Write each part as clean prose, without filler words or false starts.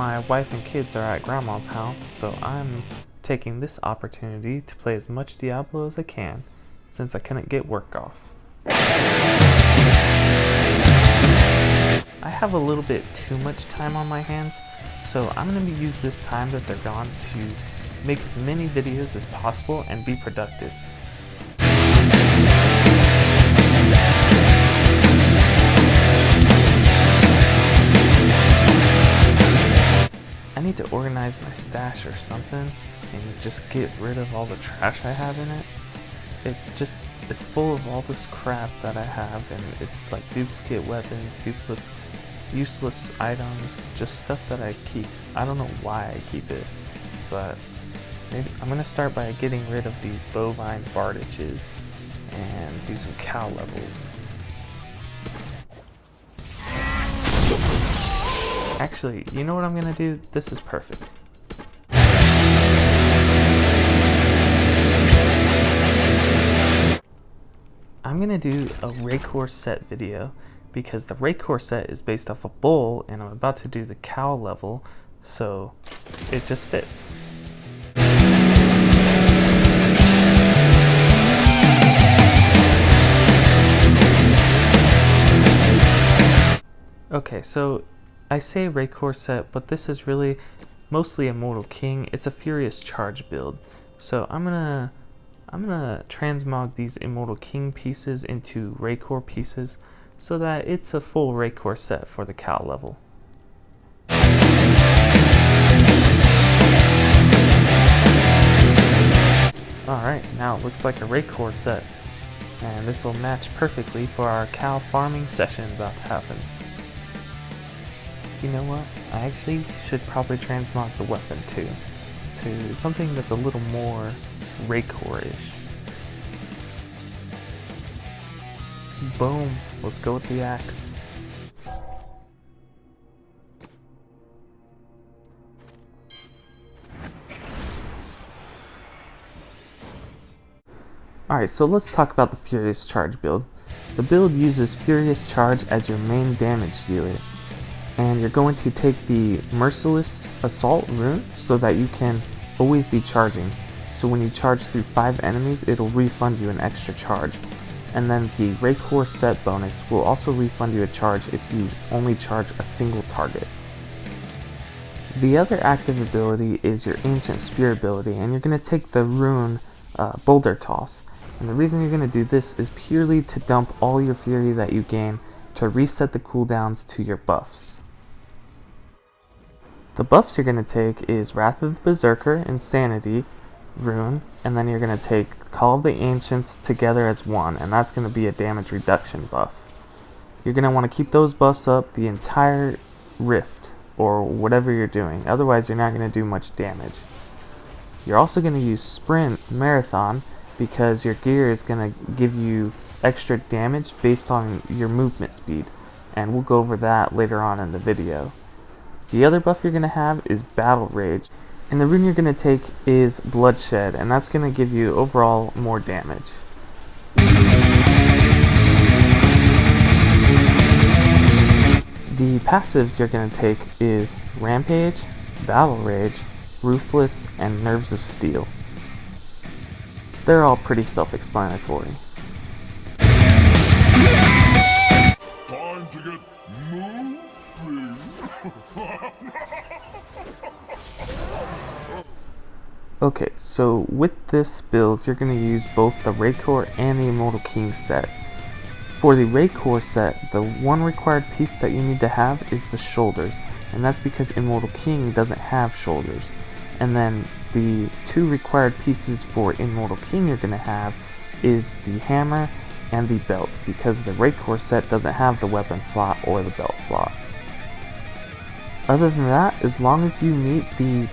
my wife and kids are at grandma's house, so I'm taking this opportunity to play as much Diablo as I can, since I couldn't get work off. I have a little bit too much time on my hands, so I'm going to use this time that they're gone to make as many videos as possible and be productive. I need to organize my stash or something and just get rid of all the trash I have in it. It's full of all this crap that I have, and it's like duplicate weapons, duplicate useless items, just stuff that I keep. I don't know why I keep it, but maybe I'm gonna start by getting rid of these bovine bardages and do some cow levels. Actually, you know what I'm gonna do? This is perfect. I'm gonna do a Raekor set video because the Raekor set is based off a bull and I'm about to do the cow level, so it just fits. Okay, so I say Raekor set, but this is really mostly Immortal King. It's a Furious Charge build. So I'm gonna transmog these Immortal King pieces into Raekor pieces so that it's a full Raekor set for the cow level. Alright, now it looks like a Raekor set, and this will match perfectly for our cow farming session about to happen. You know what? I actually should probably transmog the weapon too, to something that's a little more Raekor-ish. Boom, let's go with the axe. Alright, so let's talk about the Furious Charge build. The build uses Furious Charge as your main damage dealer, and you're going to take the Merciless Assault rune so that you can always be charging. So when you charge through 5 enemies, it'll refund you an extra charge. And then the Raekor set bonus will also refund you a charge if you only charge a single target. The other active ability is your Ancient Spear ability, and you're going to take the rune Boulder Toss. And the reason you're going to do this is purely to dump all your fury that you gain to reset the cooldowns to your buffs. The buffs you're going to take is Wrath of the Berserker, Insanity rune, and then you're going to take Call of the Ancients together as one, and that's going to be a damage reduction buff. You're going to want to keep those buffs up the entire rift, or whatever you're doing, otherwise you're not going to do much damage. You're also going to use Sprint Marathon because your gear is going to give you extra damage based on your movement speed, and we'll go over that later on in the video. The other buff you're going to have is Battle Rage, and the rune you're going to take is Bloodshed, and that's going to give you overall more damage. The passives you're going to take is Rampage, Battle Rage, Ruthless, and Nerves of Steel. They're all pretty self-explanatory. Time to get moving. Okay, so with this build, you're going to use both the Raekor and the Immortal King set. For the Raekor set, the one required piece that you need to have is the shoulders, and that's because Immortal King doesn't have shoulders. And then the two required pieces for Immortal King you're going to have is the hammer and the belt, because the Raekor set doesn't have the weapon slot or the belt slot. Other than that, as long as you meet the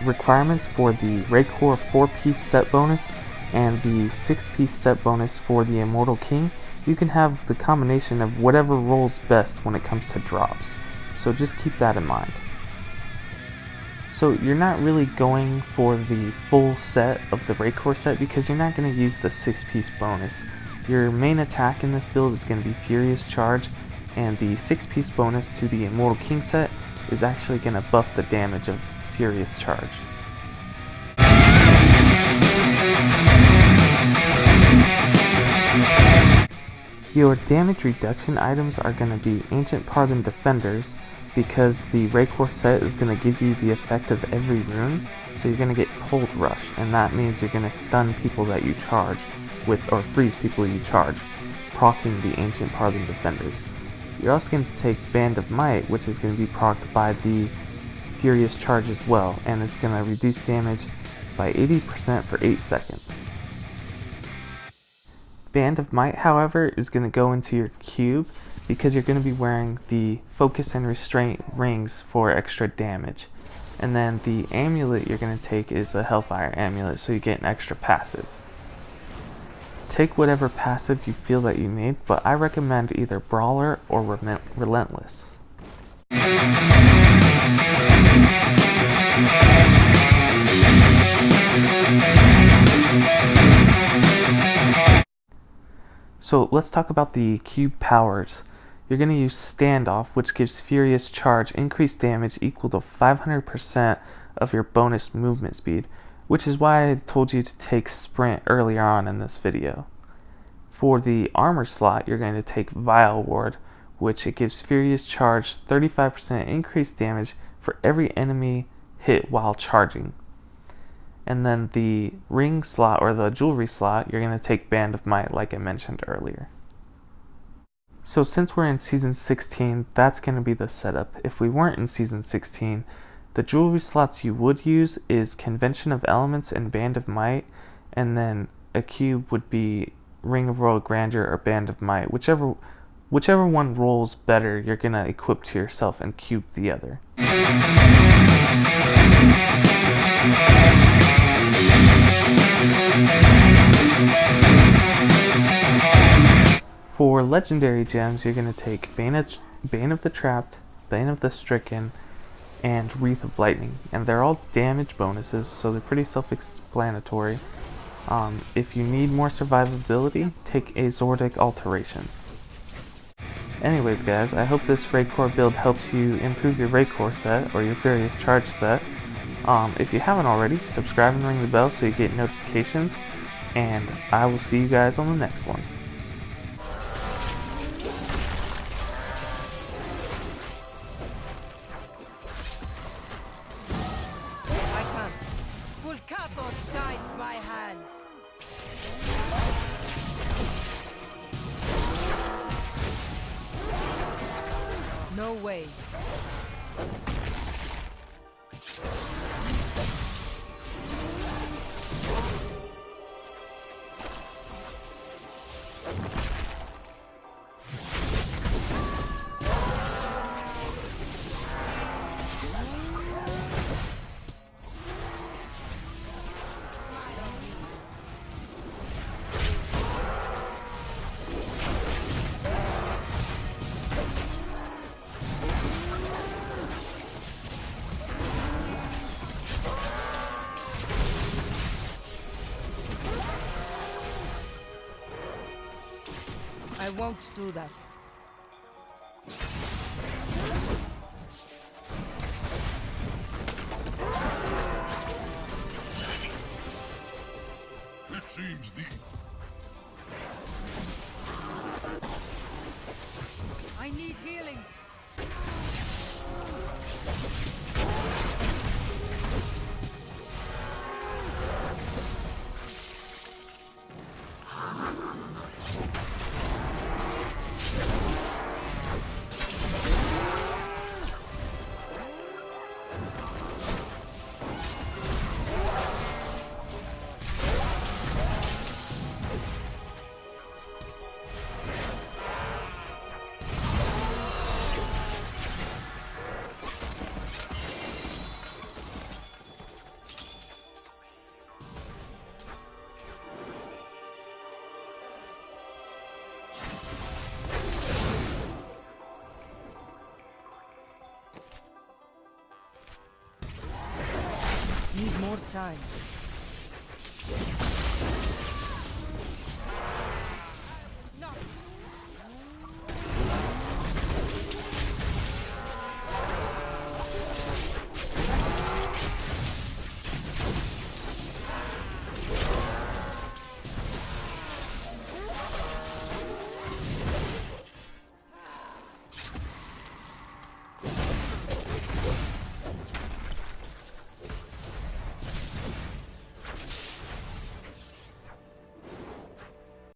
requirements for the Raekor 4-piece set bonus and the 6-piece set bonus for the Immortal King, you can have the combination of whatever rolls best when it comes to drops. So just keep that in mind. So you're not really going for the full set of the Raekor set because you're not going to use the 6-piece bonus. Your main attack in this build is going to be Furious Charge, and the 6-piece bonus to the Immortal King set is actually going to buff the damage of Furious Charge. Your damage reduction items are going to be Ancient Pardon Defenders, because the Raekor set is going to give you the effect of every rune, so you're going to get Cold Rush, and that means you're going to stun people that you charge with, or freeze people you charge, proccing the Ancient Pardon Defenders. You're also going to take Band of Might, which is going to be procced by the Furious Charge as well, and it's going to reduce damage by 80% for 8 seconds. Band of Might, however, is going to go into your cube because you're going to be wearing the Focus and Restraint rings for extra damage. And then the amulet you're going to take is the Hellfire amulet, so you get an extra passive. Take whatever passive you feel that you need, but I recommend either Brawler or Relentless. So let's talk about the cube powers. You're going to use Standoff, which gives Furious Charge increased damage equal to 500% of your bonus movement speed, which is why I told you to take Sprint earlier on in this video. For the armor slot, you're going to take Vile Ward, which it gives Furious Charge 35% increased damage for every enemy hit while charging. And then the ring slot, or the jewelry slot, you're going to take Band of Might like I mentioned earlier. So since we're in Season 16, that's going to be the setup. If we weren't in Season 16, the jewelry slots you would use is Convention of Elements and Band of Might, and then a cube would be Ring of Royal Grandeur or Band of Might. Whichever one rolls better, you're going to equip to yourself and cube the other. For legendary gems, you're going to take Bane of the Trapped, Bane of the Stricken, and Wreath of Lightning. And they're all damage bonuses, so they're pretty self-explanatory. If you need more survivability, take Azordic Alteration. Anyways guys, I hope this Raekor build helps you improve your Raekor set, or your Furious Charge set. If you haven't already, subscribe and ring the bell so you get notifications, and I will see you guys on the next one. No way. I won't do that. It seems the I need healing. Need more time.